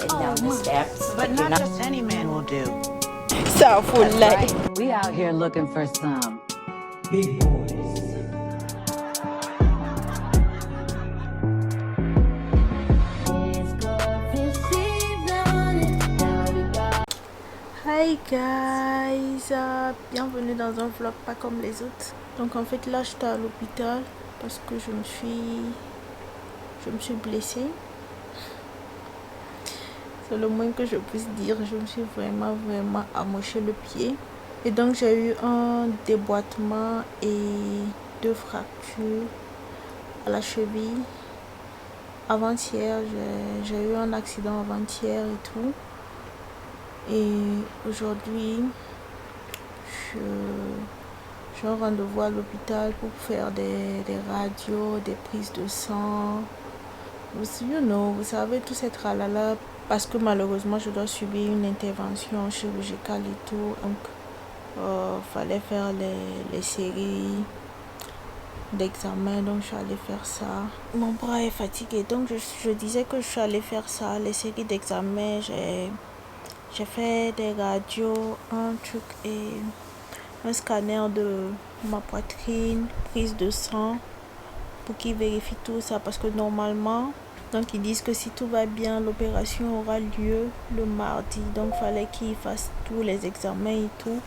down the steps. But not just any man will do. Ça fout là. We out here looking for some big boys. Hi guys, bienvenue dans un vlog pas comme les autres. Donc en fait là j'étais à l'hôpital parce que je me suis blessée. C'est le moins que je puisse dire, je me suis vraiment amoché le pied. Et donc j'ai eu un déboîtement et 2 fractures à la cheville. Avant-hier, j'ai eu un accident avant-hier et tout. Et aujourd'hui, je suis en rendez-vous à l'hôpital pour faire des radios, des prises de sang. Vous savez, tout ce tralala. Parce que malheureusement, je dois subir une intervention chirurgicale et tout. Donc, fallait faire les séries d'examen. Donc, je suis allée faire ça. Mon bras est fatigué. Donc, je disais que je suis allée faire ça. Les séries d'examen, j'ai fait des radios, un truc et un scanner de ma poitrine, prise de sang pour qu'ils vérifient tout ça parce que normalement, donc ils disent que si tout va bien, l'opération aura lieu le mardi. Donc il fallait qu'ils fassent tous les examens et tout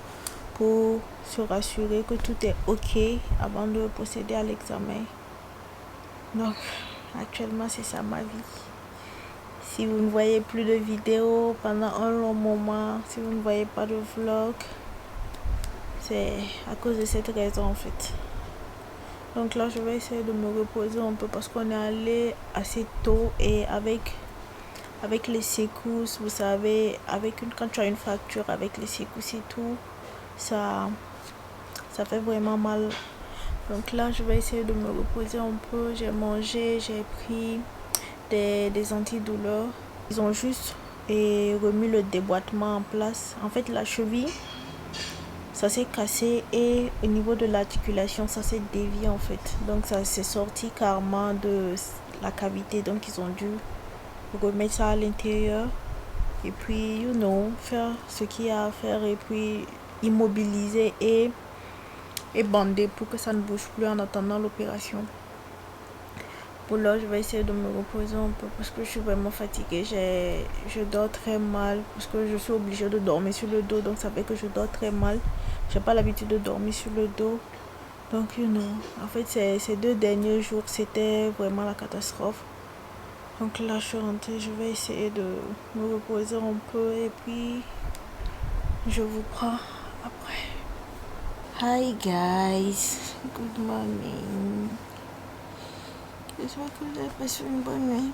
pour se rassurer que tout est ok avant de procéder à l'examen. Donc actuellement c'est ça ma vie. Si vous ne voyez plus de vidéos pendant un long moment, si vous ne voyez pas de vlog, c'est à cause de cette raison en fait. Donc là, je vais essayer de me reposer un peu parce qu'on est allé assez tôt et avec les secousses, vous savez, quand tu as une fracture avec les secousses et tout, ça fait vraiment mal. Donc là, je vais essayer de me reposer un peu. J'ai mangé, j'ai pris des antidouleurs. Ils ont juste remis le déboîtement en place. En fait, la cheville, ça s'est cassé et au niveau de l'articulation, ça s'est dévié en fait. Donc ça s'est sorti carrément de la cavité. Donc ils ont dû remettre ça à l'intérieur. Et puis, faire ce qu'il y a à faire et puis immobiliser et bander pour que ça ne bouge plus en attendant l'opération. Pour là, je vais essayer de me reposer un peu parce que je suis vraiment fatiguée. Je dors très mal parce que je suis obligée de dormir sur le dos. Donc ça fait que je dors très mal. J'ai pas l'habitude de dormir sur le dos. Donc, en fait, ces 2 derniers jours, c'était vraiment la catastrophe. Donc là, je suis rentrée. Je vais essayer de me reposer un peu et puis je vous prends après. Hi guys, good morning. J'espère que vous avez passé une bonne nuit.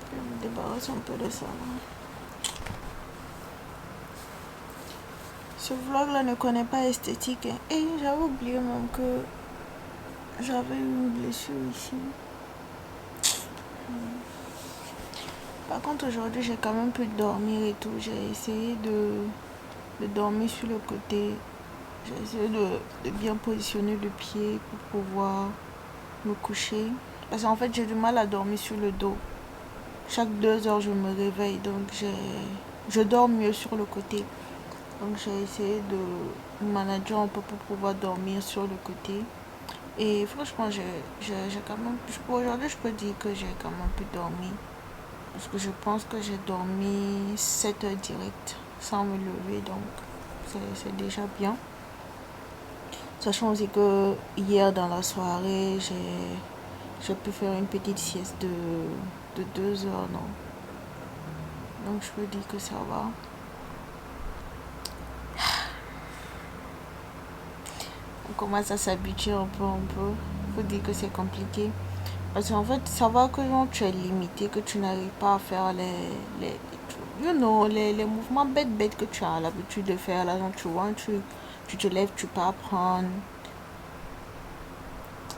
Je me débarrasse un peu de ça. Ce vlog là ne connaît pas esthétique. Et j'avais oublié même que j'avais eu une blessure ici. Par contre aujourd'hui j'ai quand même pu dormir et tout. J'ai essayé de dormir sur le côté. J'ai essayé de bien positionner le pied pour pouvoir me coucher. Parce qu'en fait j'ai du mal à dormir sur le dos. Chaque 2 heures je me réveille. Donc je dors mieux sur le côté. Donc j'ai essayé de manager un peu pour pouvoir dormir sur le côté. Et franchement j'ai quand même... Pour aujourd'hui je peux dire que j'ai quand même pu dormir. Parce que je pense que j'ai dormi 7 heures direct sans me lever. Donc c'est déjà bien. Sachant aussi que hier dans la soirée j'ai pu faire une petite sieste de 2 heures, non. Donc je peux dire que ça va. On commence à s'habituer un peu. Faut dire que c'est compliqué. Parce qu'en fait, savoir que tu es limité, que tu n'arrives pas à faire les mouvements bêtes que tu as l'habitude de faire. Là, tu vois un truc, tu te lèves, tu peux apprendre.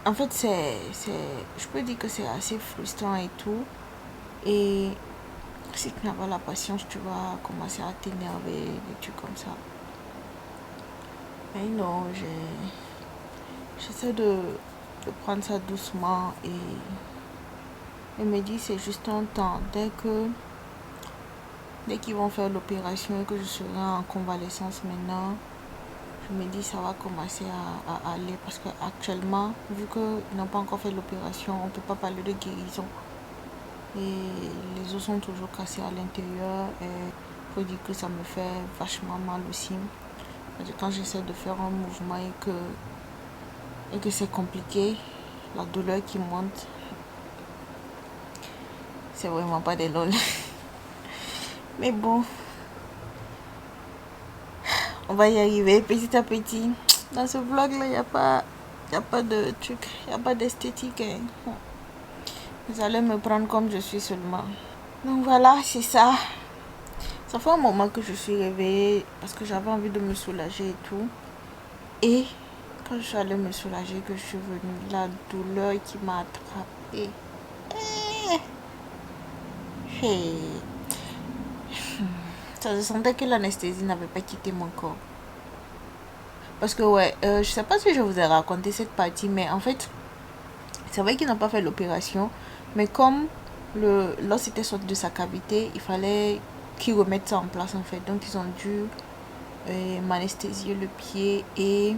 En fait, je peux dire que c'est assez frustrant et tout. Et si tu n'as pas la patience, tu vas commencer à t'énerver, des trucs comme ça. Mais non, j'essaie de prendre ça doucement Elle me dit c'est juste un temps. Dès qu'ils vont faire l'opération et que je serai en convalescence maintenant, je me dis ça va commencer à aller. Parce qu'actuellement, vu qu'ils n'ont pas encore fait l'opération, on ne peut pas parler de guérison. Et les os sont toujours cassés à l'intérieur. Et il faut dire que ça me fait vachement mal aussi. Parce que quand j'essaie de faire un mouvement et que c'est compliqué, la douleur qui monte, c'est vraiment pas des lol. Mais bon, on va y arriver petit à petit. Dans ce vlog là, il n'y a pas de truc, il n'y a pas d'esthétique. Hein. Vous allez me prendre comme je suis seulement. Donc voilà, c'est ça. Ça fait un moment que je suis réveillée parce que j'avais envie de me soulager et tout. Et quand je suis allée me soulager, que je suis venue, la douleur qui m'a attrapée. Ça se sentait que l'anesthésie n'avait pas quitté mon corps. Parce que je sais pas si je vous ai raconté cette partie, mais en fait, c'est vrai qu'ils n'ont pas fait l'opération, mais comme l'os était sorti de sa cavité, il fallait qu'ils remettent ça en place en fait. Donc ils ont dû m'anesthésier le pied et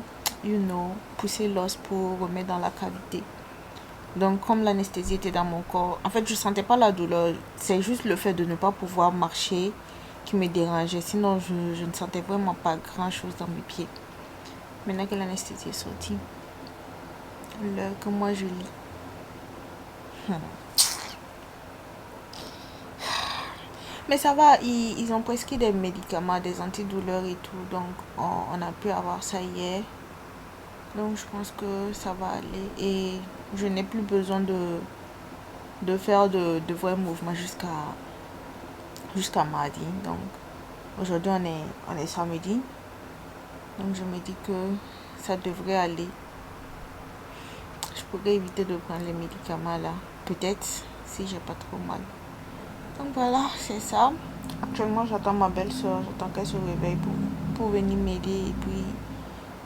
pousser l'os pour remettre dans la cavité. Donc comme l'anesthésie était dans mon corps, en fait je sentais pas la douleur, c'est juste le fait de ne pas pouvoir marcher qui me dérangeait. Sinon je ne sentais vraiment pas grand chose dans mes pieds. Maintenant que l'anesthésie est sortie, l'heure que moi je lis. Mais ça va, ils ont prescrit des médicaments, des antidouleurs et tout. Donc on a pu avoir ça hier. Donc je pense que ça va aller. Et je n'ai plus besoin de faire de vrais mouvements jusqu'à mardi. Donc aujourd'hui on est samedi. Donc je me dis que ça devrait aller. Je pourrais éviter de prendre les médicaments là. Peut-être si j'ai pas trop mal. Donc voilà, c'est ça. Actuellement j'attends ma belle-soeur. J'attends qu'elle se réveille pour venir m'aider. Et puis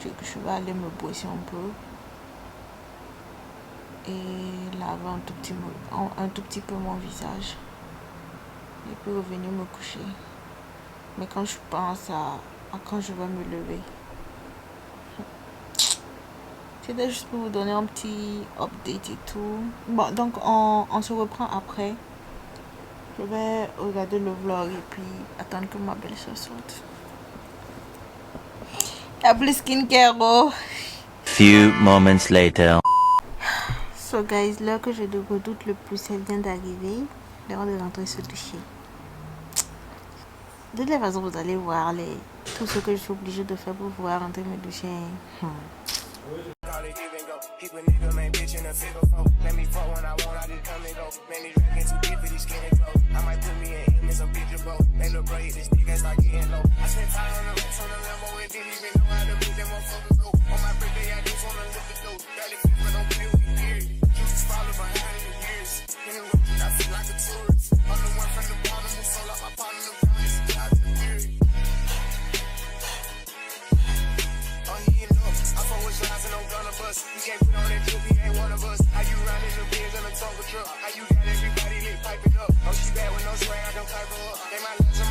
je vais aller me brosser un peu. Et laver un tout petit peu mon visage. Et puis revenir me coucher. Mais quand je pense à quand je vais me lever. C'était juste pour vous donner un petit update et tout. Bon, donc on se reprend après. Je vais regarder le vlog et puis attendre que ma belle-soeur sorte. Y'a plus skincare, oh. Few moments later. So guys, l'heure que je redoute le plus, elle vient d'arriver. L'heure de rentrer se doucher. De toute façon, vous allez voir tout ce que je suis obligée de faire pour pouvoir rentrer me doucher. Keep a nigga, man, bitch in a figure four. Let me fuck when I want, I just come and go. Man, these drinking too deep for these skinny clothes. I might put me in miss a picture, bro. They look great, this nigga start getting low. I spent time on the rest on the Lambo and didn't even know how to make them motherfuckers go. On my birthday, I just wanna look at those. Barely fit, but don't play with me, period. You just follow behind in the years. In the road, I feel like a tourist. I'm the one from the bottom who sold out my partner, the promise, God, the period. I fuck with slides and I'm gonna bust. You can't put on that drip, he ain't one of us. How you ride in the Benz and a Tonka truck? How you got everybody lit piping up? Oh, she bad with no swag, I don't type her up. They my last, I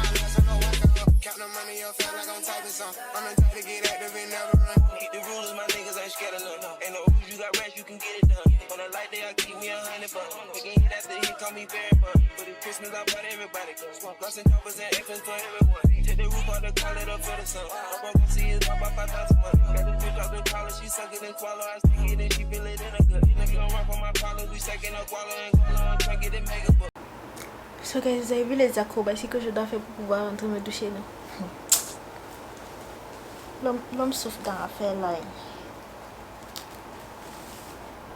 know I can up. Count the money up, feel like I'm typing some. I'm the type to get active and never run. Keep the rules, my niggas ain't scared of none. Ain't no rules, you got rest, you can get it done. On a light day, I keep me 100 bucks. We can hit after he call me very fun. But it's Christmas, I brought everybody. Lost and choppers and F's for everyone. Take the roof off the car, let up for the sun. I'm gonna see his pop by 5,000 months. Got the bitch off the collar, she suck it and swallow. I stick it and she feel it in her gut. Nigga don't rock on my collar, we second up wallow and swallow and try get it mega book. So guys, vous avez vu les acrobaties que je dois faire pour pouvoir rentrer me doucher, non? L'homme souffre dans l'affaire là.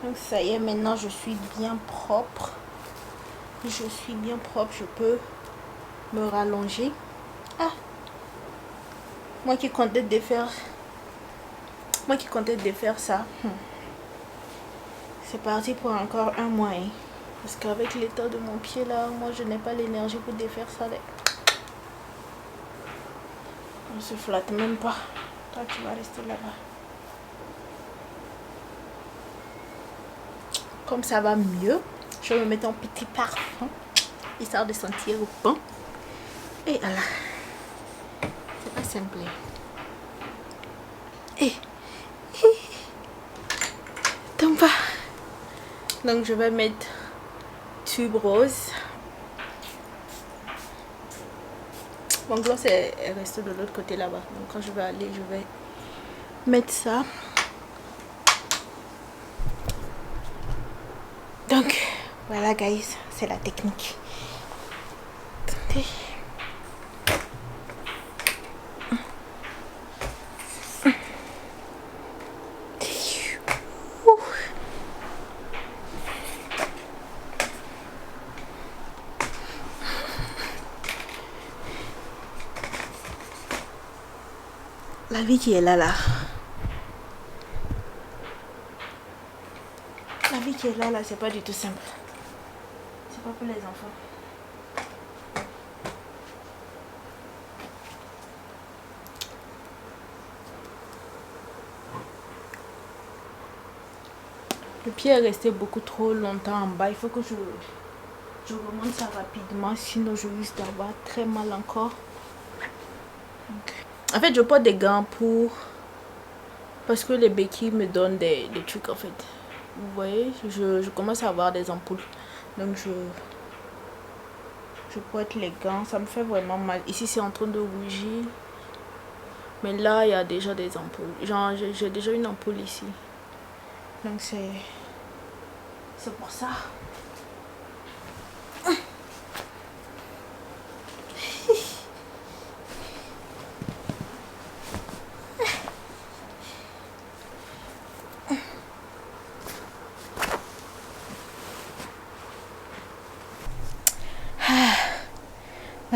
Donc ça y est, maintenant je suis bien propre. Je peux me rallonger. Ah, moi qui comptais défaire ça. C'est parti pour encore un mois. Hein. Parce qu'avec l'état de mon pied là, moi je n'ai pas l'énergie pour défaire ça. Là. On se flatte même pas. Toi tu vas rester là-bas. Comme ça va mieux, Je vais me mettre un petit parfum, histoire de sentir bon. Et voilà. C'est pas simple. Et tombe pas. Donc je vais mettre tube rose. Mon gloss est resté de l'autre côté là-bas. Donc quand je vais aller, je vais mettre ça. Donc voilà guys, c'est la technique. Attendez. La vie qui est là. La vie qui est là, c'est pas du tout simple. C'est pas pour les enfants. Le pied est resté beaucoup trop longtemps en bas. Il faut que je remonte ça rapidement. Sinon, je risque d'avoir très mal encore. Donc, en fait, je porte des gants parce que les béquilles me donnent des trucs en fait. Vous voyez, je commence à avoir des ampoules. Donc je porte les gants. Ça me fait vraiment mal. Ici, c'est en train de rougir. Mais là, il y a déjà des ampoules. Genre, j'ai déjà une ampoule ici. Donc c'est pour ça.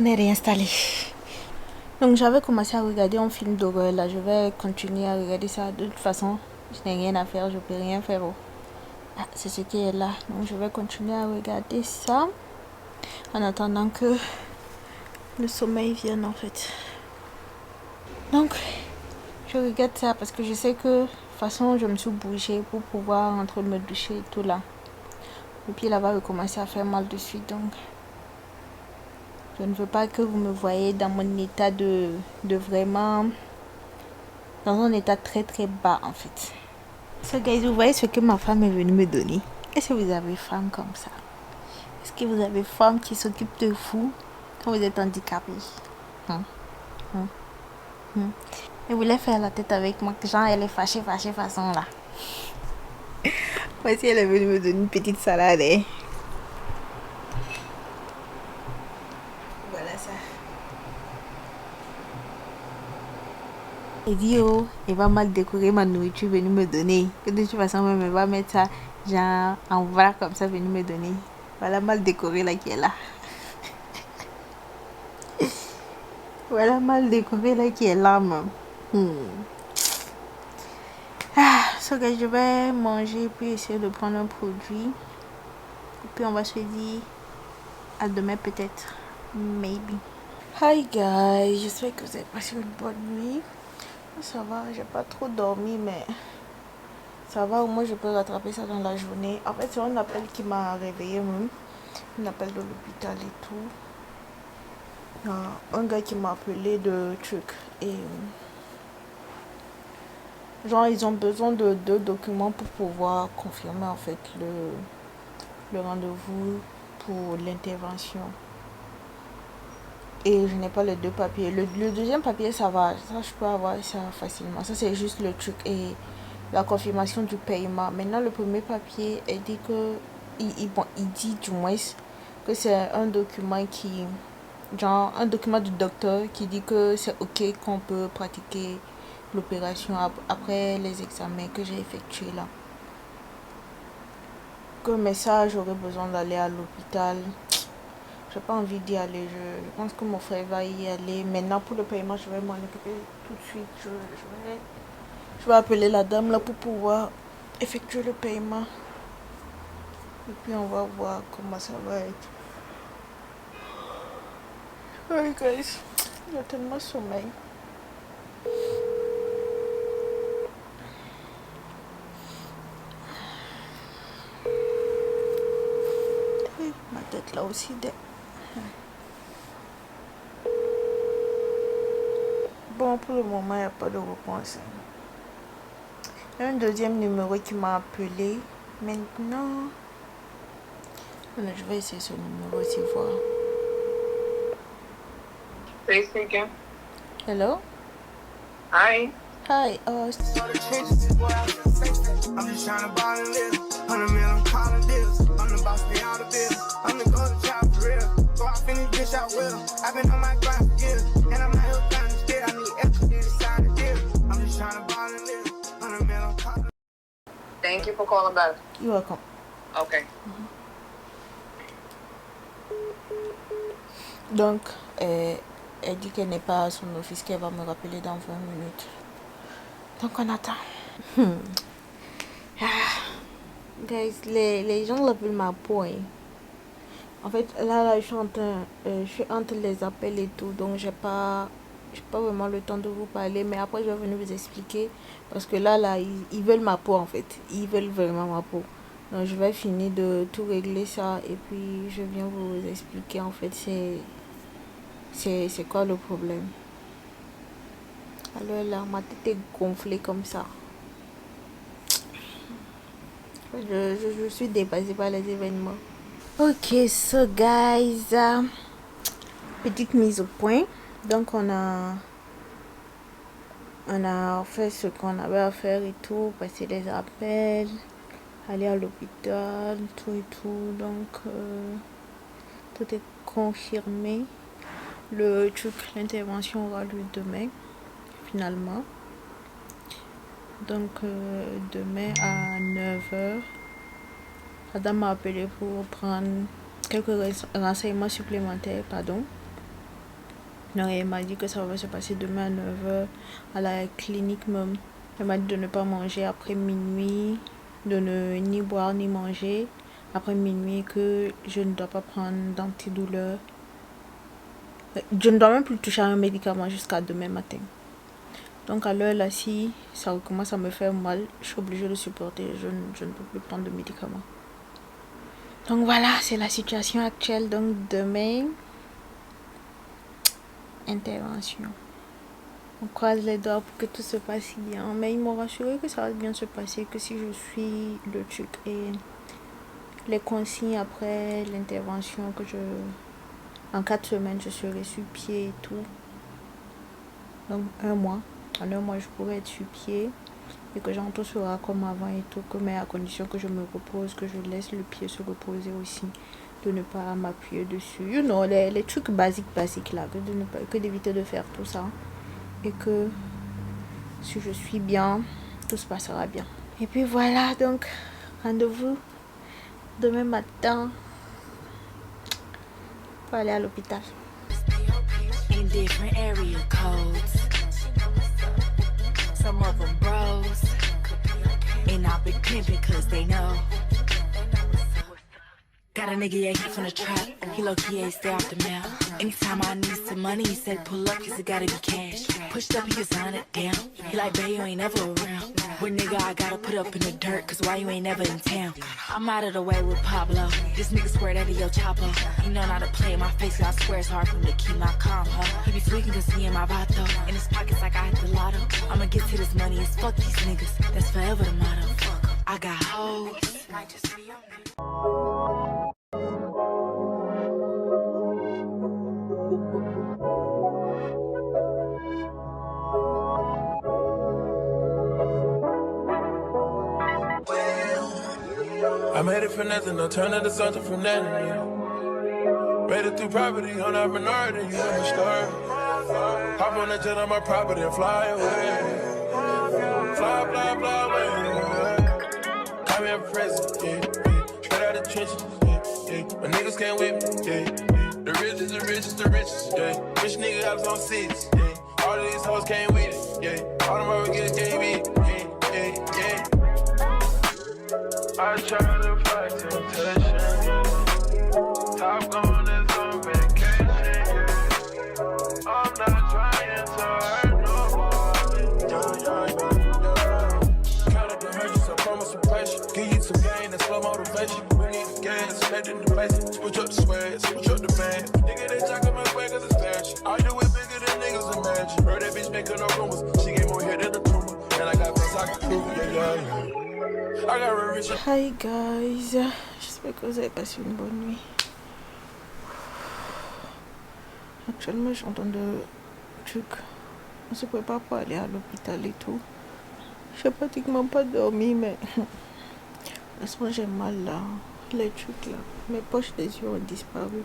On est réinstallé. Donc j'avais commencé à regarder un film d'horreur là. Je vais continuer à regarder ça. De toute façon, je n'ai rien à faire. Je peux rien faire. Ah, c'est ce qui est là. Donc je vais continuer à regarder ça. En attendant que le sommeil vienne en fait. Donc je regarde ça parce que je sais que de toute façon je me suis bougée pour pouvoir rentrer me doucher et tout là. Le pied là va recommencer à faire mal de suite. Donc je ne veux pas que vous me voyez dans mon état de vraiment... Dans un état très très bas en fait. So guys, vous voyez ce que ma femme est venue me donner. Est-ce que vous avez femme comme ça? Est-ce que vous avez femme qui s'occupe de vous quand vous êtes handicapé? Elle voulait faire la tête avec moi. Genre elle est fâchée façon là. Voici elle est venue me donner une petite salade. Hein. Elle dit oh, elle va mal décorer ma nourriture venue me donner. Que de toute façon, même elle va mettre ça genre en vrac comme ça venue me donner. Voilà mal décoré là qui est là. Voilà mal décoré là qui est là même. So guys, je vais manger puis essayer de prendre un produit. Et puis on va se dire à demain peut-être. Maybe. Hi guys, j'espère que vous avez passé une bonne nuit. Ça va, j'ai pas trop dormi, mais ça va, au moins je peux rattraper ça dans la journée. En fait, c'est un appel qui m'a réveillé même. Un appel de l'hôpital et tout. Un gars qui m'a appelé de truc. Et genre, ils ont besoin de 2 documents pour pouvoir confirmer en fait le rendez-vous pour l'intervention. Et je n'ai pas les 2 papiers. Le deuxième papier, ça va. Ça, je peux avoir ça facilement. Ça, c'est juste le truc et la confirmation du paiement. Maintenant, le premier papier, il dit que... Il dit du moins que c'est un document qui... Genre, un document du docteur qui dit que c'est OK qu'on peut pratiquer l'opération après les examens que j'ai effectués là. Mais ça, j'aurais besoin d'aller à l'hôpital. J'ai pas envie d'y aller. Je pense que mon frère va y aller. Maintenant, pour le paiement, je vais m'en occuper tout de suite. Je vais appeler la dame là pour pouvoir effectuer le paiement. Et puis, on va voir comment ça va être. Hey guys, j'ai tellement sommeil. Ma tête là aussi. Bon, pour le moment, il n'y a pas de réponse. Il y a un deuxième numéro qui m'a appelé. Maintenant, je vais essayer ce numéro aussi voir. Hey, speaking. Hello? Hi. Hi. I'm just trying to ball and live. 100 mil, I'm calling deals. I'm the boss, pay all the bills. I'm the golden child for real. So I finish bitch out with him. I've been on my grind for years. And I'm not here trying to get. I need extra to sign the deal. I'm just trying to ball and live. 100 mil, I'm calling. Thank you for calling back. You're welcome. Okay. Donc, elle dit qu'elle n'est pas à son office, qu'elle va me rappeler dans 20 minutes. Donc, on attend. Guys, les gens l'appellent ma peau. Hein. En fait, là, je suis entre les appels et tout, donc j'ai pas vraiment le temps de vous parler, mais après, je vais venir vous expliquer, parce que là, ils veulent ma peau, en fait. Ils veulent vraiment ma peau. Donc, je vais finir de tout régler ça, et puis je viens vous expliquer, en fait, c'est quoi le problème. Alors là, ma tête est gonflée comme ça. Je suis dépassée par les événements. Ok, so guys, petite mise au point. Donc on a fait ce qu'on avait à faire et tout, passer les appels, aller à l'hôpital, tout et tout. Donc tout est confirmé. Le truc, l'intervention aura lieu demain, finalement. Donc demain à 9h, la dame m'a appelé pour prendre quelques renseignements supplémentaires, pardon. Non, elle m'a dit que ça va se passer demain à 9h à la clinique même. Elle m'a dit de ne pas manger après minuit, de ne ni boire ni manger après minuit, que je ne dois pas prendre d'antidouleur. Je ne dois même plus toucher à un médicament jusqu'à demain matin. Donc à l'heure là, si ça commence à me faire mal, je suis obligée de supporter. Je ne peux plus prendre de médicaments. Donc voilà, c'est la situation actuelle. Donc demain, intervention. On croise les doigts pour que tout se passe bien. Mais ils m'ont rassuré que ça va bien se passer, que si je suis le truc et les consignes après l'intervention, en 4 semaines, je serai sur pied et tout. Donc 1 mois. En 1 mois, je pourrais être sur pied et que tout sera comme avant et tout, mais à condition que je me repose, que je laisse le pied se reposer aussi, de ne pas m'appuyer dessus. You know, les trucs basiques là, que d'éviter de faire tout ça. Et que si je suis bien, tout se passera bien. Et puis voilà, donc rendez-vous demain matin pour aller à l'hôpital. In different area codes. Some of them bros. And I've been pimping cause they know. Got a nigga, yeah, he from the trap. He low-key, yeah, stay off the map. Anytime I need some money, he said pull up cause it gotta be cash. Pushed up, he can sign it down. He like, babe, you ain't never around. Well, nigga, I gotta put up in the dirt cause why you ain't never in town? I'm out of the way with Pablo. This nigga swear that he your chopper. He know not to play in my face, I swear it's hard for me to keep my calm, huh? He be tweaking cause he in my vato. In his pockets like I hit the lotto. I'ma get to this money, it's fuck these niggas. That's forever the motto. I got hoes. I made it for nothing, I'll turn it to something from nothing, yeah. Made it through property on our minority, you know the story. Hop on the jet on my property and fly away. Fly, fly, fly away. Call me a president, yeah. Straight out the trenches, yeah. My niggas can't whip me, yeah. The richest, the richest, the richest, yeah. Rich nigga house on 6, yeah. All of these hoes came with it, yeah. All them over get KB, yeah, yeah, yeah. I try to fight temptation. Top gun is on vacation. I'm not trying to hurt nobody. Count up the hundreds, I promise with some pressure. Give you some gain and slow motivation. We need the gas, let in the basic. Switch up the swag, switch up the band. Nigga, they talking my way cause it's fashion. I do it bigger than niggas imagine. Heard that bitch making no rumors. She gave more hair than a tumor. And I got things I can prove, yeah. I got rich. Hi guys, j'espère que vous avez passé une bonne nuit. Actuellement, je suis en train de truc. On se prépare pour aller à l'hôpital et tout. J'ai pratiquement pas dormi, mais laisse-moi, j'ai mal là. Les trucs là. Mes poches des yeux ont disparu.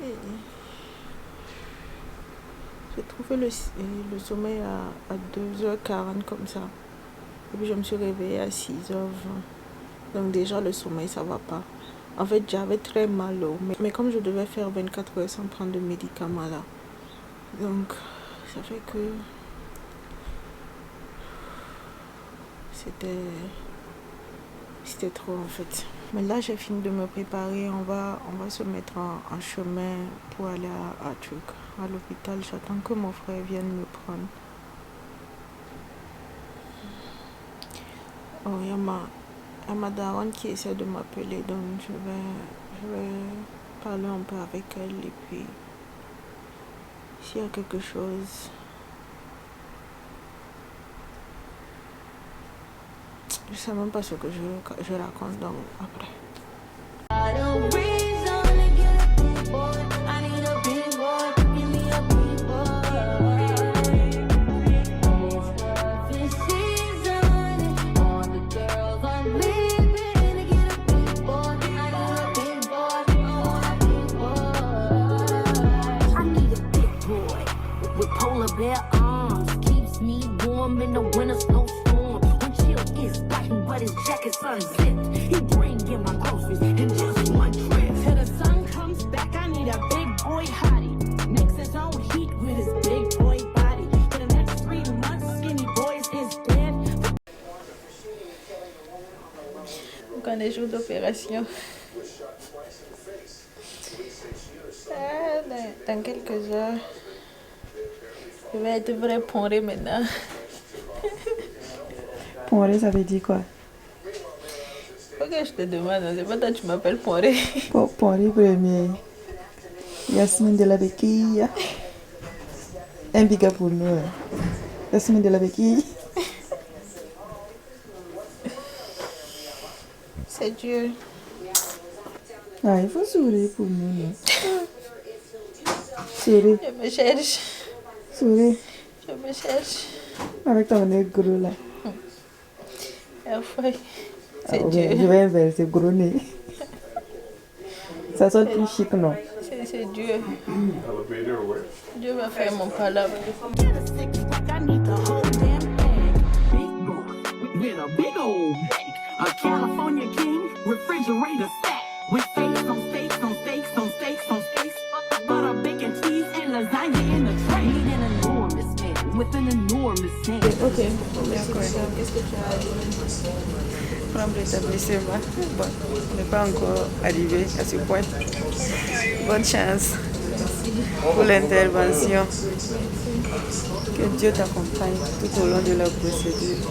Et j'ai trouvé le sommeil à 2h40 comme ça. Et puis je me suis réveillée à 6h20. Donc déjà le sommeil ça va pas. En fait j'avais très mal au mais comme je devais faire 24 heures sans prendre de médicaments là. Donc ça fait que c'était trop en fait. Mais là j'ai fini de me préparer. On va se mettre en chemin pour aller à l'hôpital. J'attends que mon frère vienne me prendre. Oh, il y a ma daronne qui essaie de m'appeler, donc je vais parler un peu avec elle et puis s'il y a quelque chose. Je sais même pas ce que je raconte donc après. Their arms keeps me warm in the winter snowstorm. When chill is biting, but his jacket's unzipped. He bring in my groceries in just one trip. Till the sun comes back, I need a big boy hottie. Mix his own heat with his big boy body. For the next 3 months, skinny boys is dead. Donc on est jour d'opération. Dans quelques heures. Je vais être vrai ponré maintenant. Ponré, ça veut dire quoi? Pourquoi je te demande? C'est pas toi tu m'appelles ponré. Ponré premier. Yasmine de la Béquille. Un biga pour nous. Yasmine de la Béquille. C'est Dieu. Ah, il faut sourire pour nous. Non? Sourire. Je me cherche. Sourire. Je me cherche. Avec ton nez gros là. C'est okay. Dieu. Je vais inverser gros nez. Ça sonne plus chic, non? C'est Dieu. Dieu va faire mon palabre. A California king, refrigerator stack with steaks on steaks on steaks on steaks on steaks, butter, bacon, cheese, and lasagna in the tray. Need an enormous man with an enormous hand. Ok, qu'est-ce que tu as dit? Prendre l'établissement. Bon, on n'est pas encore arrivé à ce point. Bonne chance pour l'intervention. Que Dieu t'accompagne tout au long de la procédure.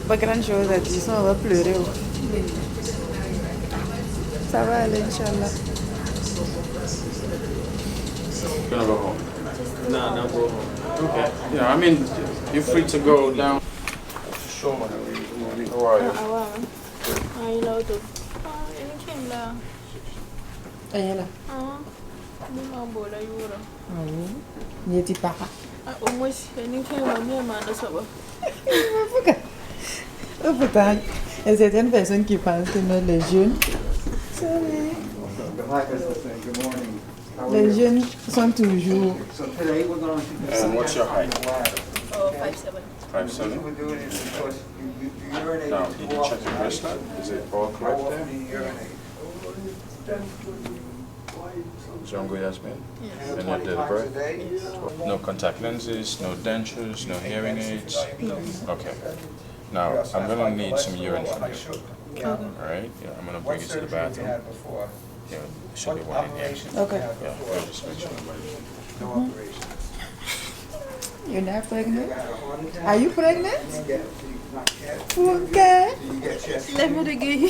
Pas grand chose à dire, sinon on va pleurer. Ça va aller, Inch'Allah. Gonna go home? No, not go home. Okay. Yeah, I mean, you're free to go down. Sure, man. How are you? Il a auto. Il est là. Elle est là. Ah oui. Il est papa. Au moins, il est là. Oh putain, il y a certaines personnes qui pensent que nous, les jeunes, les jeunes sont toujours... And what's your height? 5'7". 5'7". Now, did you check your bracelet? Is it all correct there? Django Yasmin? Yes. And your date of birth? Yes. No contact lenses, no dentures, no hearing aids? No. Okay. Now, I'm going to need some urine from you. Okay. All right? Yeah, I'm going to bring you to the bathroom. Yeah, there should be one in here. Okay. Yeah, we'll just make sure nobody. You're not pregnant? Are you pregnant? Okay. Lève de gueuille.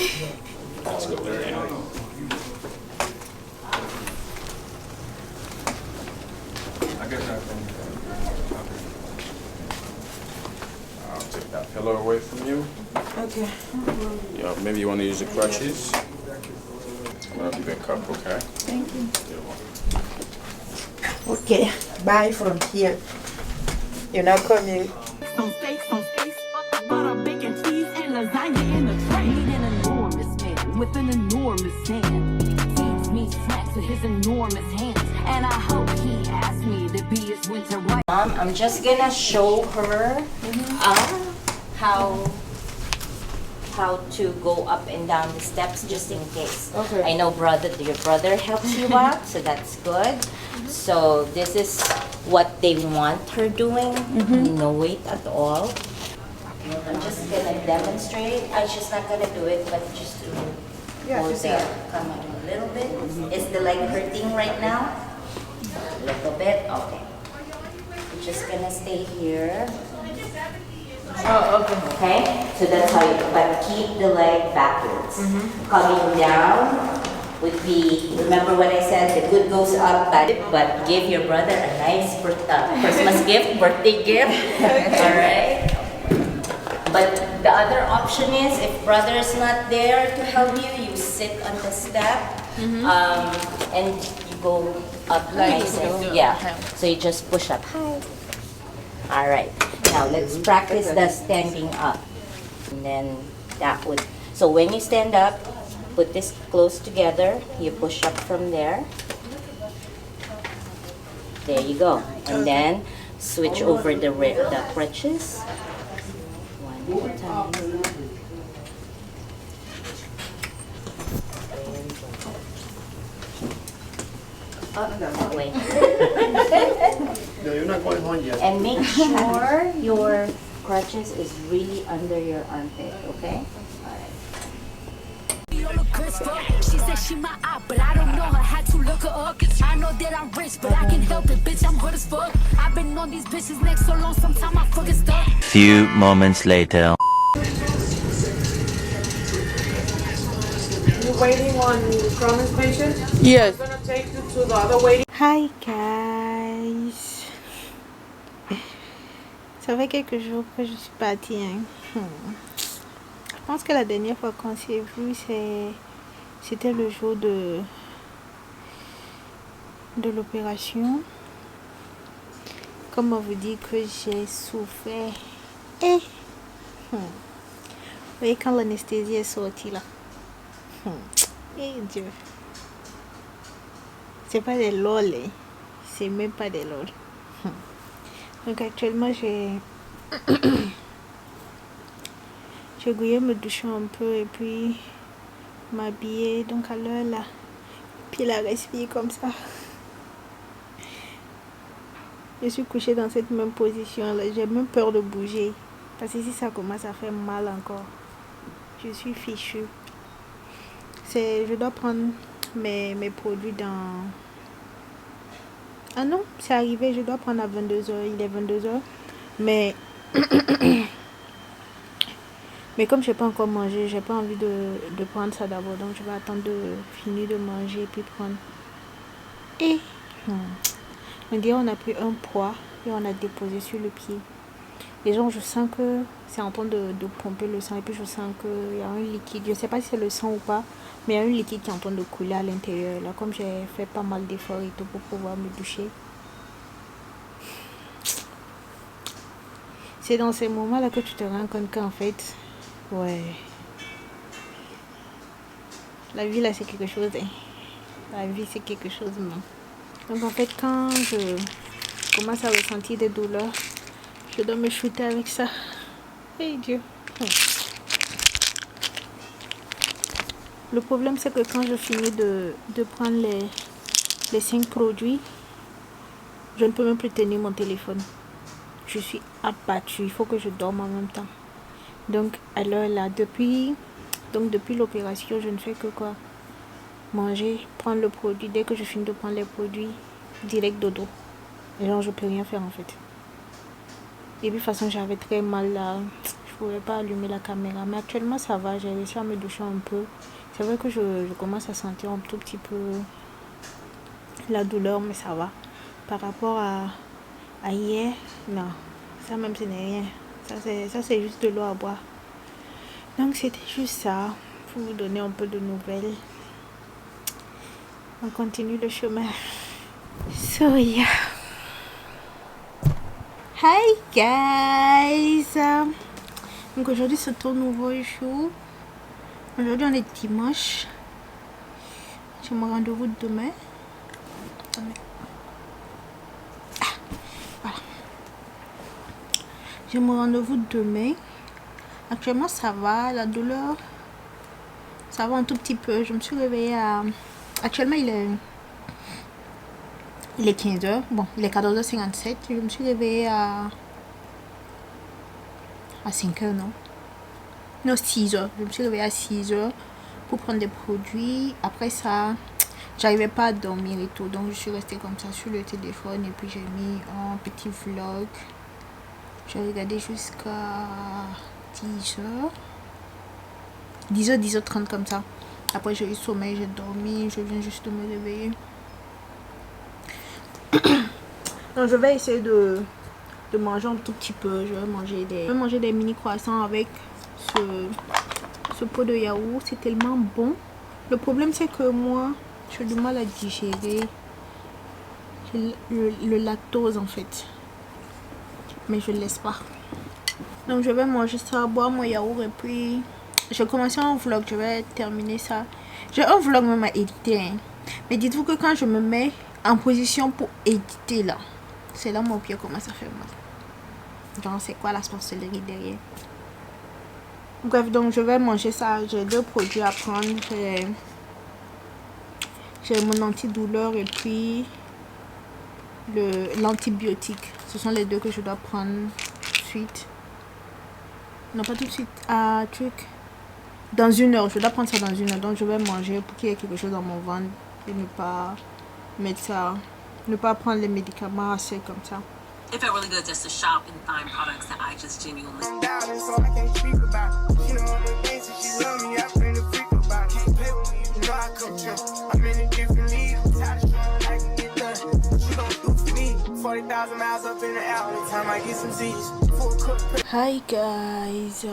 Let's go there. Yeah. I guess I'll take that pillow away from you. Okay. Yeah, maybe you want to use the crutches. I'm gonna leave a cup, okay? Thank you. You're welcome. Okay. Bye from here. You're not coming. Some steaks, butter, bacon, cheese, and lasagna in the tray. Need an enormous man with an enormous hand. Feeds me snacks with his enormous hands. And I hope he asks me to be his winter wife. I'm just gonna show her how to go up and down the steps just in case. Okay. I know your brother helps you out, so that's good. So this is what they want her doing. No weight at all. I'm just gonna demonstrate. I'm just not gonna do it, but just to hold there. Come on a little bit. Is the leg hurting right now? A little bit? Okay. You're just gonna stay here. Oh, okay. Okay? So that's how you, but keep the leg backwards. Coming down would be, remember what I said, the good goes up, but give your brother a nice Christmas gift, birthday gift. Alright? But the other option is, if brother is not there to help you, you sit on the step and you go up nice and, yeah. So you just push up. Alright. Now let's practice the standing up. And then that would, so when you stand up, put this close together, you push up from there. There you go. And then switch over the crutches. One more time. Oh, wait. No, you're not going on yet. And make sure your crutches is really under your armpit, okay? She said she my eye, but I don't know her. Had to look her up. I know that I'm rich, but I can help it, bitch. I'm good as fuck. I've been on these bitches' necks so long, sometimes I forget stuff. Few moments later. You waiting on Crohn's patient? Yes. I'm gonna take you to the other waiting. Hi guys. Ça fait quelques jours que je suis partie. Hein. Je pense que la dernière fois qu'on s'est vu, c'était le jour de l'opération. Comme on vous dit que j'ai souffert. Et vous voyez quand l'anesthésie est sortie là. Et Dieu. C'est pas des lol. C'est même pas des lol. Donc actuellement j'ai gouillé me doucher un peu et puis m'habiller. Donc à l'heure là, puis la respire comme ça. Je suis couchée dans cette même position là. J'ai même peur de bouger. Parce que si ça commence à faire mal encore, je suis fichue. Je dois prendre mes produits dans... Ah non, c'est arrivé, je dois prendre à 22h, il est 22h. Mais comme je n'ai pas encore mangé, j'ai pas envie de prendre ça d'abord. Donc je vais attendre de finir de manger et puis prendre. Et on dirait on a pris un poids et on a déposé sur le pied. Et genre je sens que c'est en train de pomper le sang et puis je sens qu'il y a un liquide. Je ne sais pas si c'est le sang ou pas, mais il y a un liquide qui est en train de couler à l'intérieur. Là, comme j'ai fait pas mal d'efforts et tout pour pouvoir me doucher. C'est dans ces moments-là que tu te rends compte qu'en fait, ouais, la vie là c'est quelque chose. Hein. La vie c'est quelque chose. Mais... Donc en fait quand je commence à ressentir des douleurs, je dois me shooter avec ça. Hey Dieu. Le problème c'est que quand je finis de prendre les 5 produits, je ne peux même plus tenir mon téléphone. Je suis abattue. Il faut que je dorme en même temps. Donc alors là, depuis l'opération, je ne fais que quoi? Manger, prendre le produit. Dès que je finis de prendre les produits, direct dodo. Et genre je peux rien faire en fait. Et puis de toute façon j'avais très mal là. Je pouvais pas allumer la caméra. Mais actuellement ça va, j'ai réussi à me doucher un peu. C'est vrai que je commence à sentir un tout petit peu la douleur, mais ça va. Par rapport à hier, non, ça même ce n'est rien. Ça c'est juste de l'eau à boire. Donc c'était juste ça, pour vous donner un peu de nouvelles. On continue le chemin. So yeah. Hi guys. Donc aujourd'hui c'est un nouveau jour. Aujourd'hui on est dimanche. J'ai mon rendez-vous demain. Voilà. J'ai mon rendez-vous demain. Actuellement ça va, la douleur ça va un tout petit peu. Je me suis réveillée à... Actuellement il est 15h. Bon, il est 14h57. Je me suis réveillée à 5h, non? Non, 6h. Je me suis réveillée à 6h pour prendre des produits. Après ça, j'arrivais pas à dormir et tout. Donc je suis restée comme ça sur le téléphone. Et puis j'ai mis un petit vlog. J'ai regardé jusqu'à 10h30 comme ça. Après j'ai eu sommeil, j'ai dormi. Je viens juste de me réveiller. Donc je vais essayer de manger un tout petit peu. Je vais manger des mini croissants avec ce pot de yaourt. C'est tellement bon. Le problème c'est que moi j'ai du mal à digérer le lactose en fait. Mais je ne laisse pas. Donc je vais manger ça, boire mon yaourt et puis j'ai commencé un vlog. Je vais terminer ça. J'ai un vlog même à éditer. Hein. Mais dites-vous que quand je me mets en position pour éditer là, c'est là mon pied commence à faire mal. Genre c'est quoi la sorcellerie derrière. Bref, donc je vais manger ça. J'ai 2 produits à prendre. J'ai mon antidouleur et puis l'antibiotique. Ce sont les 2 que je dois prendre tout de suite. Non, pas tout de suite. Dans 1 heure. Je dois prendre ça dans 1 heure. Donc je vais manger pour qu'il y ait quelque chose dans mon ventre et ne pas mettre ça, ne pas prendre les médicaments assez comme ça. It felt really good just to shop and find products that I just genuinely. Hi guys,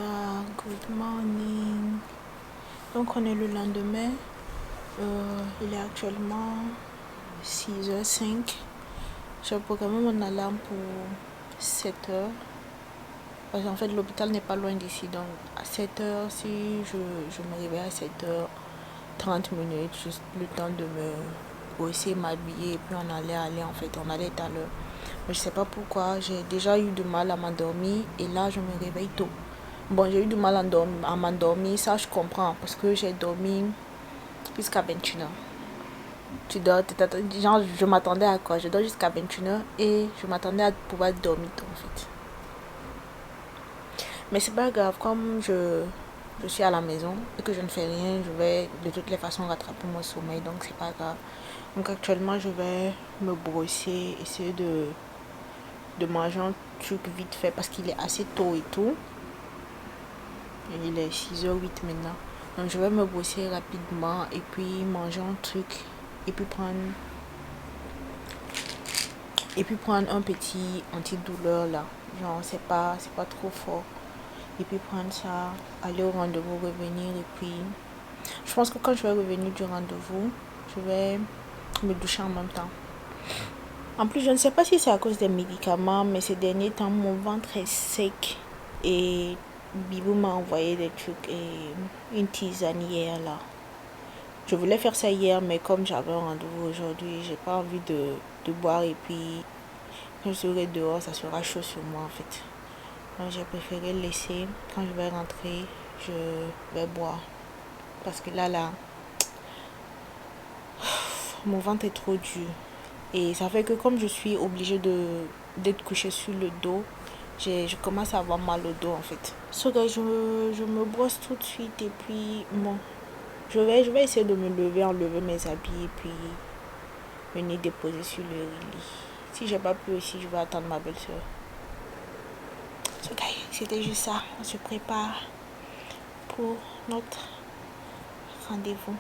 good morning. Donc on est le lendemain. Il est actuellement 6h05. J'ai programmé mon alarme pour 7h. Parce qu'en fait l'hôpital n'est pas loin d'ici. Donc à 7h, si je me réveille à 7h30 minutes, juste le temps de me brosser, m'habiller et puis on allait en fait. On allait être à l'heure. Mais je sais pas pourquoi, j'ai déjà eu du mal à m'endormir et là je me réveille tôt. Bon, j'ai eu du mal à m'endormir, ça je comprends parce que j'ai dormi jusqu'à 21h. Tu dors, genre je m'attendais à quoi? Je dors jusqu'à 21h et je m'attendais à pouvoir dormir tôt en fait. Mais c'est pas grave, comme je suis à la maison et que je ne fais rien, je vais de toutes les façons rattraper mon sommeil, donc c'est pas grave. Donc actuellement je vais me brosser, essayer de manger un truc vite fait parce qu'il est assez tôt et tout. Il est 6h08 maintenant. Donc je vais me brosser rapidement et puis manger un truc et puis prendre un petit antidouleur là. Genre c'est pas trop fort. Et puis prendre ça, aller au rendez-vous, revenir et puis je pense que quand je vais revenir du rendez-vous, je vais me doucher en même temps. En plus, je ne sais pas si c'est à cause des médicaments, mais ces derniers temps, mon ventre est sec. Et Bibou m'a envoyé des trucs et une tisane hier là. Je voulais faire ça hier, mais comme j'avais un rendez-vous aujourd'hui, j'ai pas envie de boire. Et puis, quand je serai dehors, ça sera chaud sur moi en fait. Donc, j'ai préféré laisser. Quand je vais rentrer, je vais boire. Parce que là, mon ventre est trop dur. Et ça fait que comme je suis obligée d'être couchée sur le dos, je commence à avoir mal au dos en fait. So guys, je me brosse tout de suite et puis bon, je vais essayer de me lever, enlever mes habits et puis venir déposer sur le lit. Si j'ai pas pu aussi, je vais attendre ma belle-soeur. Ok, c'était juste ça. On se prépare pour notre rendez-vous.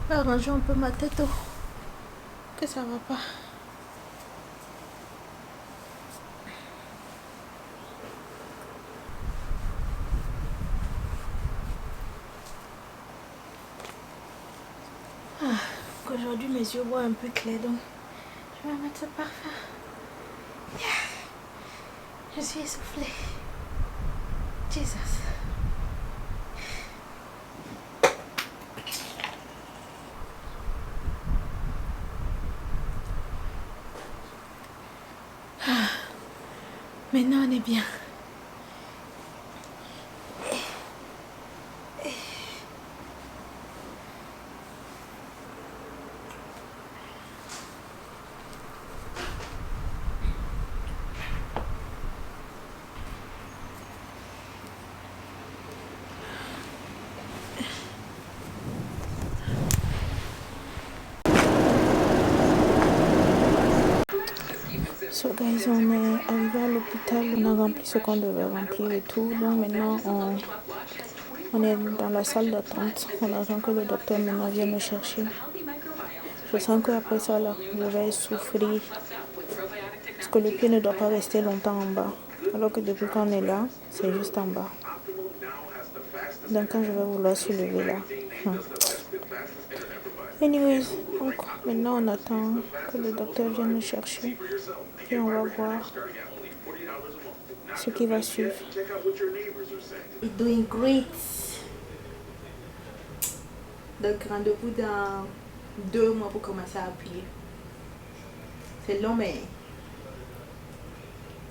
Je vais arranger un peu ma tête, oh, que ça va pas. Aujourd'hui mes yeux voient un peu clair, donc je vais mettre ce parfum. Je suis essoufflée. Jesus. Maintenant on est bien. So guys, on est arrivé à l'hôpital, on a rempli ce qu'on devait remplir et tout. Donc maintenant on est dans la salle d'attente. On attend que le docteur maintenant vienne me chercher. Je sens qu'après ça là, je vais souffrir. Parce que le pied ne doit pas rester longtemps en bas. Alors que depuis qu'on est là, c'est juste en bas. Donc quand je vais vouloir soulever là. Anyways, donc maintenant on attend que le docteur vienne me chercher. Puis on va voir ce qui va suivre. It's doing great. Donc rendez-vous dans 2 mois pour commencer à appuyer. C'est long mais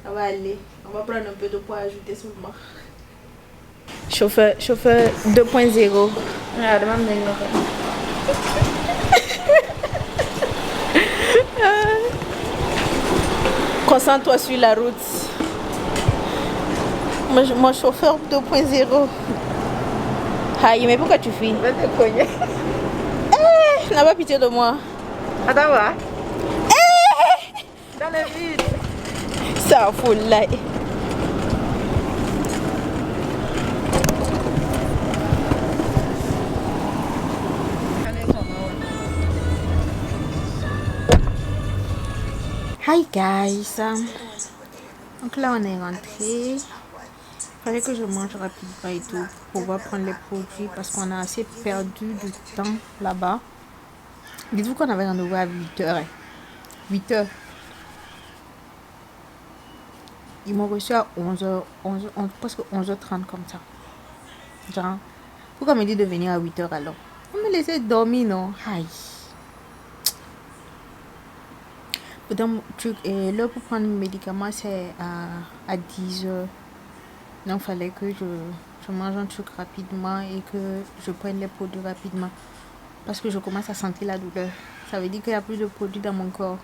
ça va aller. On va prendre un peu de poids ajouter seulement. Chauffeur 2.0. Ah, demande Concentre-toi sur la route. Mon chauffeur 2.0. Aïe, mais pourquoi tu fuis? Va te cogner. N'as pas pitié de moi. Attends, va. Dans le vide. Ça fout là. Hi guys, donc là on est rentré. Il fallait que je mange rapidement et tout pour pouvoir prendre les produits parce qu'on a assez perdu du temps là-bas. Dites-vous qu'on avait rendez-vous à 8h. 8h. Ils m'ont reçu à 11h, presque 11h30 comme ça. Genre, pourquoi me dit de venir à 8h alors? On me laissait dormir, non? Aïe. L'heure pour prendre le médicament c'est à 10h. Donc il fallait que je mange un truc rapidement et que je prenne les produits rapidement. Parce que je commence à sentir la douleur. Ça veut dire qu'il y a plus de produits dans mon corps.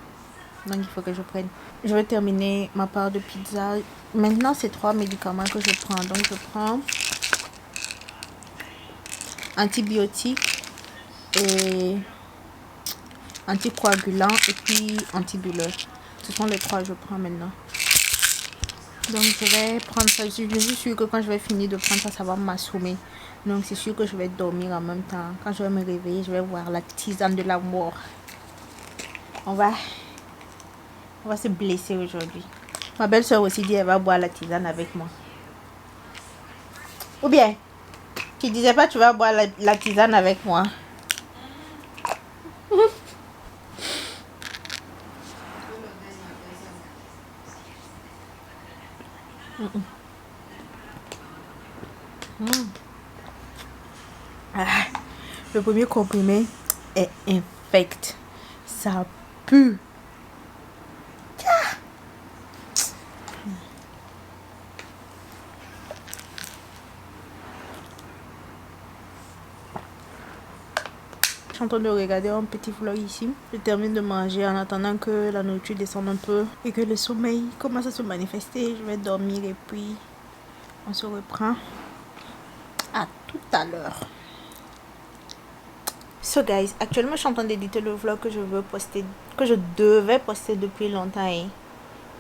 Donc il faut que je prenne. Je vais terminer ma part de pizza. Maintenant c'est 3 médicaments que je prends. Donc je prends antibiotiques et anticoagulant et puis antidouleur. Ce sont les 3 que je prends maintenant. Donc je vais prendre ça. Je suis sûre que quand je vais finir de prendre ça, ça va m'assommer. Donc c'est sûr que je vais dormir en même temps. Quand je vais me réveiller, je vais voir la tisane de la mort. On va se blesser aujourd'hui. Ma belle-soeur aussi dit elle va boire la tisane avec moi. Ou bien, tu disais pas tu vas boire la tisane avec moi. Le premier comprimé est infect. Ça pue. suis en train de regarder un petit vlog ici. Je termine de manger en attendant que la nourriture descende un peu et que le sommeil commence à se manifester. Je vais dormir et puis on se reprend. À tout à l'heure. So guys, actuellement je suis en train d'éditer le vlog que je veux poster, que je devais poster depuis longtemps et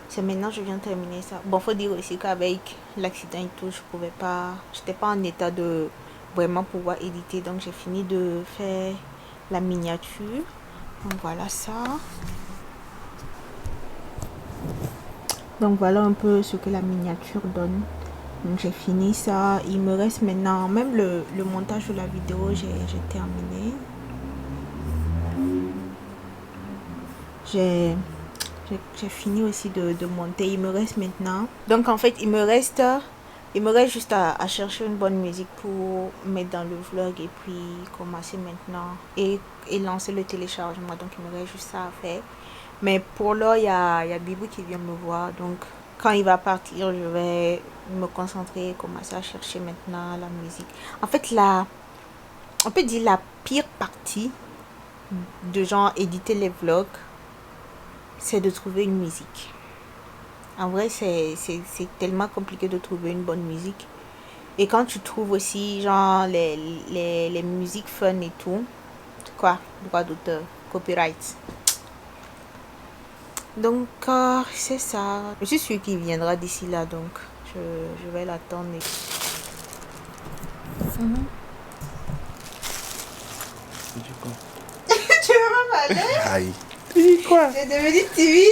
c'est maintenant que je viens de terminer ça. Bon, faut dire aussi qu'avec l'accident et tout, je pouvais pas, j'étais pas en état de vraiment pouvoir éditer, donc j'ai fini de faire la miniature. Donc voilà ça. Donc voilà un peu ce que la miniature donne. Donc j'ai fini ça. Il me reste maintenant même le montage de la vidéo, j'ai terminé. J'ai fini aussi de monter. Il me reste maintenant. Donc en fait il me reste juste à chercher une bonne musique pour mettre dans le vlog et puis commencer maintenant et lancer le téléchargement. Donc il me reste juste ça à faire. Mais pour l'heure il y a Bibou qui vient me voir. Donc quand il va partir, je vais me concentrer et commencer à chercher maintenant la musique. En fait, on peut dire la pire partie de genre éditer les vlogs, c'est de trouver une musique. En vrai, c'est tellement compliqué de trouver une bonne musique. Et quand tu trouves aussi genre les musiques fun et tout, quoi, droit d'auteur, copyright. Donc c'est ça. Je suis sûre qu'il viendra d'ici là, donc je vais l'attendre. Tu veux pas parler? Aïe. Tu dis quoi? Tu es devenu timide?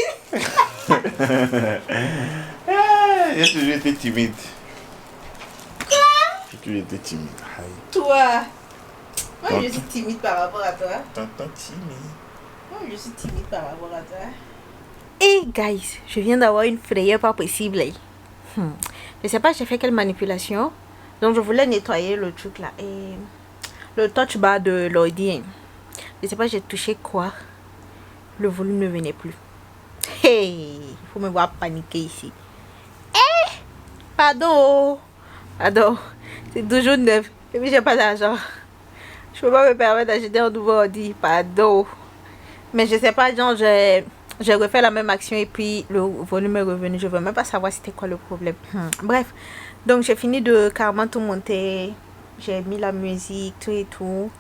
J'ai toujours été timide. Quoi? J'ai toujours été timide. Aïe. Toi? Moi je suis timide par rapport à toi. Tonton timide. Moi je suis timide par rapport à toi. Hey guys, je viens d'avoir une frayeur pas possible. Je sais pas j'ai fait quelle manipulation. Donc je voulais nettoyer le truc là et le touch bar de l'ordi. Je sais pas j'ai touché quoi. Le volume ne venait plus. Hey, il faut me voir paniquer ici. Eh, pardon. Pardon, c'est toujours neuf. Et puis j'ai pas d'argent. Je peux pas me permettre d'acheter un nouveau ordi. Pardon. Mais je sais pas, genre j'ai refait la même action et puis le volume est revenu. Je veux même pas savoir c'était quoi le problème. Bref, donc j'ai fini de carrément tout monter. J'ai mis la musique, tout et tout.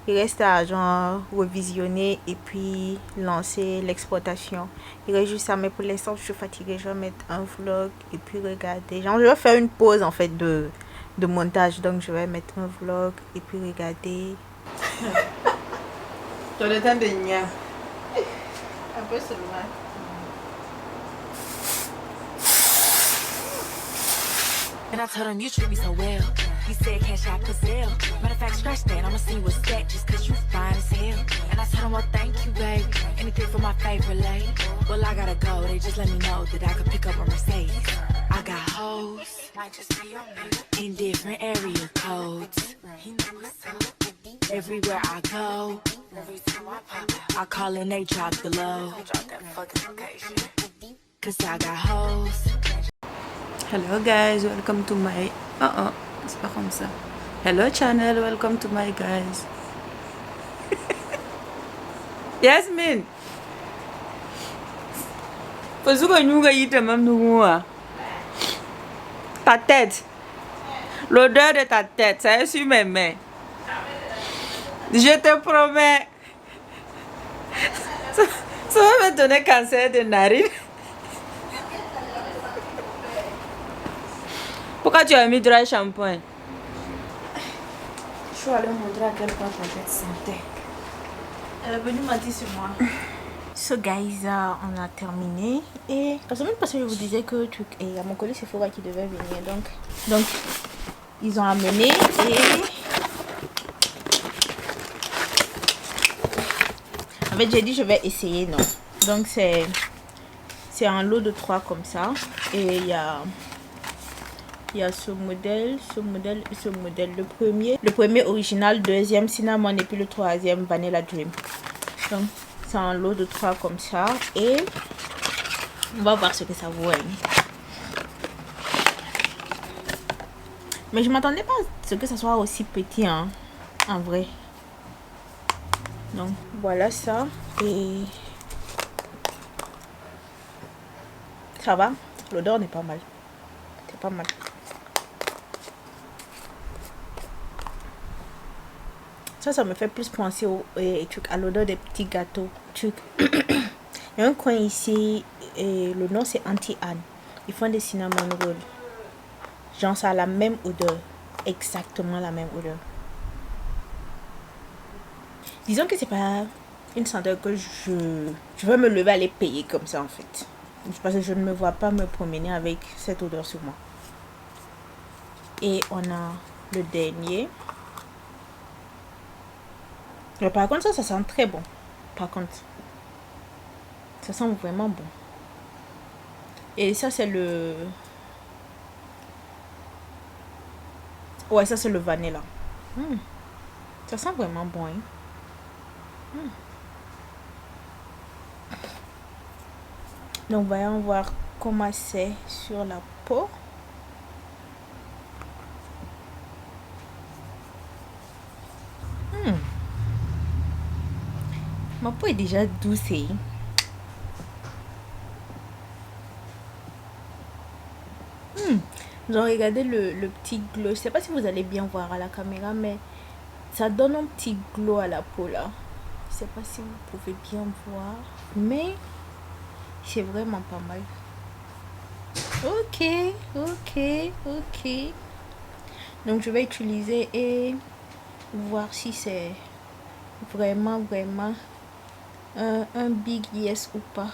Il reste à genre revisionner et puis lancer l'exportation. Il reste juste ça, mais pour l'instant je suis fatiguée. Je vais mettre un vlog et puis regarder. Genre je vais faire une pause en fait de montage. Donc je vais mettre un vlog et puis regarder. Tu as le temps de nia. Un peu seulement. And I told him you treat me so well. He said cash out Brazil. Matter of fact, scratch that. I'ma see what's that just cause you fine as hell. And I told him, well, thank you, baby. Anything for my favorite lady. Well, I gotta go. They just let me know that I could pick up a Mercedes. I got hoes, might just be your baby, in different area codes. Everywhere I go, I call and they drop the low. Cause I got hoes. Hello guys, welcome to my... c'est pas comme ça. Hello channel, welcome to my guys. Yasmine. Faut que nous gagnons même nous. Ta tête. L'odeur de ta tête, ça est sur mes mains. Je te promets. Ça va me donner cancer de narine. Pourquoi tu as mis dry shampoing? Je suis allée montrer à quel point ta tête sentait. Elle est venue mentir sur moi. So guys, on a terminé. Et la semaine passée, je vous disais que il y a mon collègue Sephora qui devait venir. Donc ils ont amené et... En fait, j'ai dit je vais essayer, non. Donc c'est un lot de 3 comme ça. Et il y a ce modèle et ce modèle. Le premier original, deuxième cinnamon et puis le troisième vanilla dream. Donc c'est un lot de 3 comme ça et on va voir ce que ça vaut. Mais je m'attendais pas à ce que ça soit aussi petit, hein, en vrai. Donc voilà ça. Et ça va, l'odeur n'est pas mal. C'est pas mal. Ça me fait plus penser à l'odeur des petits gâteaux. Il y a un coin ici, et le nom c'est Anti-Anne. Ils font des cinnamon rolls. Genre ça a la même odeur. Exactement la même odeur. Disons que c'est pas une senteur que je veux me lever à aller payer comme ça en fait. Parce que je ne me vois pas me promener avec cette odeur sur moi. Et on a le dernier. Mais par contre ça sent très bon. Par contre. Ça sent vraiment bon. Et ça c'est le... Ouais, ça c'est le vanilla. Ça sent vraiment bon. Hein? Donc voyons voir comment c'est sur la peau. Ma peau est déjà douce. Genre regardez le petit glow. Je sais pas si vous allez bien voir à la caméra, mais ça donne un petit glow à la peau là. Je sais pas si vous pouvez bien voir, mais c'est vraiment pas mal. Ok. Donc je vais utiliser et voir si c'est vraiment un big yes ou pas.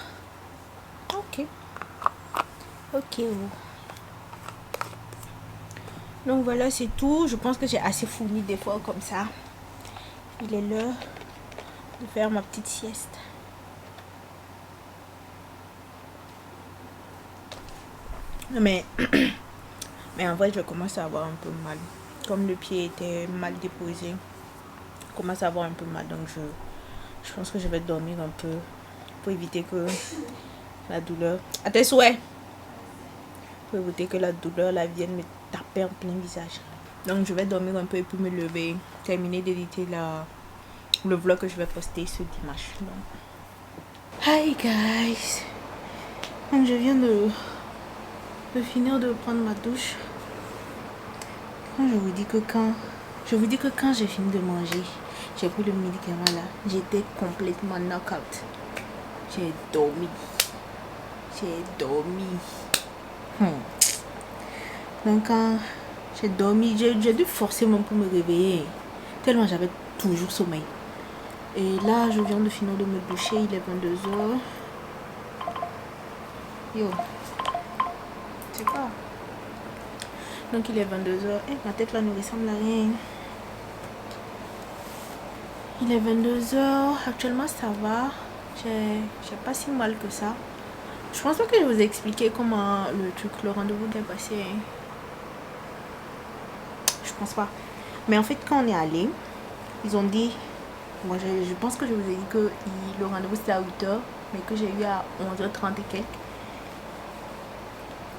Ok. Donc voilà, c'est tout. Je pense que j'ai assez fourni d'efforts comme ça. Il est l'heure de faire ma petite sieste. Mais en vrai, je commence à avoir un peu mal. Comme le pied était mal déposé, je commence à avoir un peu mal. Donc je pense que je vais dormir un peu pour éviter que la douleur... À tes souhaits! Pour éviter que la douleur vienne me taper en plein visage. Donc je vais dormir un peu et puis me lever, terminer d'éditer le vlog que je vais poster ce dimanche. Donc. Hi guys, donc je viens de finir de prendre ma douche. Je vous dis que quand j'ai fini de manger, j'ai pris le médicament là, j'étais complètement knock-out. J'ai dormi. Donc quand j'ai dormi, j'ai dû forcer mon pour me réveiller, tellement j'avais toujours sommeil. Et là je viens de finir de me doucher, il est 22h. Yo, c'est quoi? Donc il est 22h. Ma tête là ne ressemble à rien. Il est 22h. Actuellement ça va. J'ai pas si mal que ça. Je pense pas que je vous ai expliqué comment le rendez-vous est passé. Je pense pas. Mais en fait quand on est allé, ils ont dit... Moi je pense que je vous ai dit que le rendez-vous c'était à 8h. Mais que j'ai eu à 11h30 et quelques.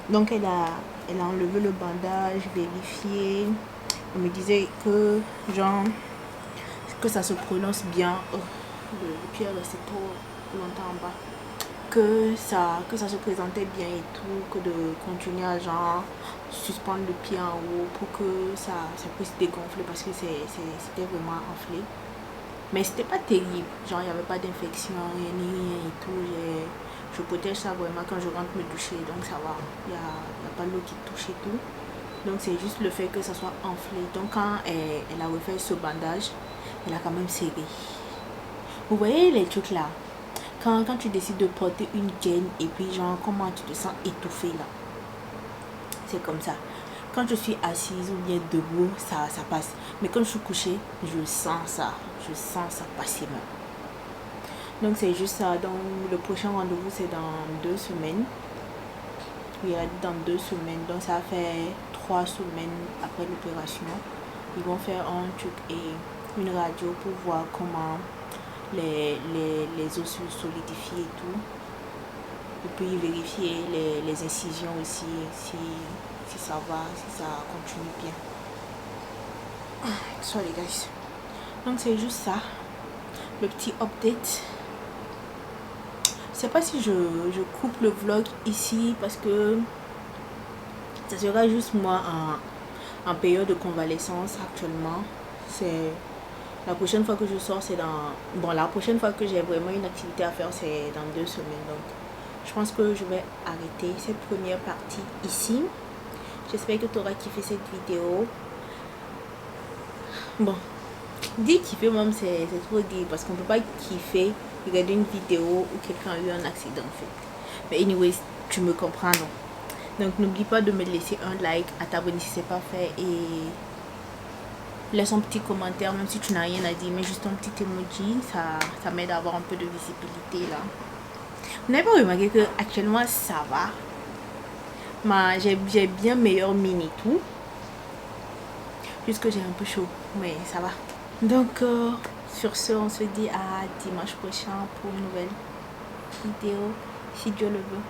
Donc elle a enlevé le bandage, vérifié. Elle me disait que genre que ça se prononce bien. Le pied est resté trop longtemps en bas. Que ça se présentait bien et tout. Que de continuer à genre suspendre le pied en haut pour que ça puisse dégonfler parce que c'était vraiment enflé. Mais c'était pas terrible. Genre il n'y avait pas d'infection, rien et tout. Je protège ça vraiment quand je rentre me doucher, donc ça va. Il n'y a pas l'eau qui touche et tout. Donc c'est juste le fait que ça soit enflé. Donc quand elle a refait ce bandage, elle a quand même serré. Vous voyez les trucs là, quand tu décides de porter une gaine et puis genre comment tu te sens étouffé là. C'est comme ça. Quand je suis assise ou bien debout, ça passe. Mais quand je suis couchée, je sens ça. Je sens ça passer même. Donc c'est juste ça. Donc le prochain rendez-vous c'est dans 2 semaines. Oui, dans 2 semaines. Donc ça fait 3 semaines après l'opération. Ils vont faire un truc et une radio pour voir comment les os se solidifient et tout. Et puis vérifier les incisions aussi si ça va, si ça continue bien. Sorry guys. Donc c'est juste ça. le petit update. Je sais pas si je coupe le vlog ici parce que ça sera juste moi en période de convalescence actuellement. C'est la prochaine fois que je sors, c'est dans... Bon, la prochaine fois que j'ai vraiment une activité à faire, c'est dans 2 semaines. Donc, je pense que je vais arrêter cette première partie ici. J'espère que tu auras kiffé cette vidéo. Bon, dire kiffer même, c'est trop dire parce qu'on peut pas kiffer, regarder une vidéo où quelqu'un a eu un accident en fait. Mais anyways, tu me comprends, non? Donc n'oublie pas de me laisser un like, à t'abonner si c'est pas fait et laisse un petit commentaire même si tu n'as rien à dire, mais juste un petit emoji, ça m'aide à avoir un peu de visibilité là. Vous n'avez pas remarqué que actuellement ça va? J'ai bien meilleur mine et tout. Juste que j'ai un peu chaud, mais ça va. Donc sur ce, on se dit à dimanche prochain pour une nouvelle vidéo, si Dieu le veut.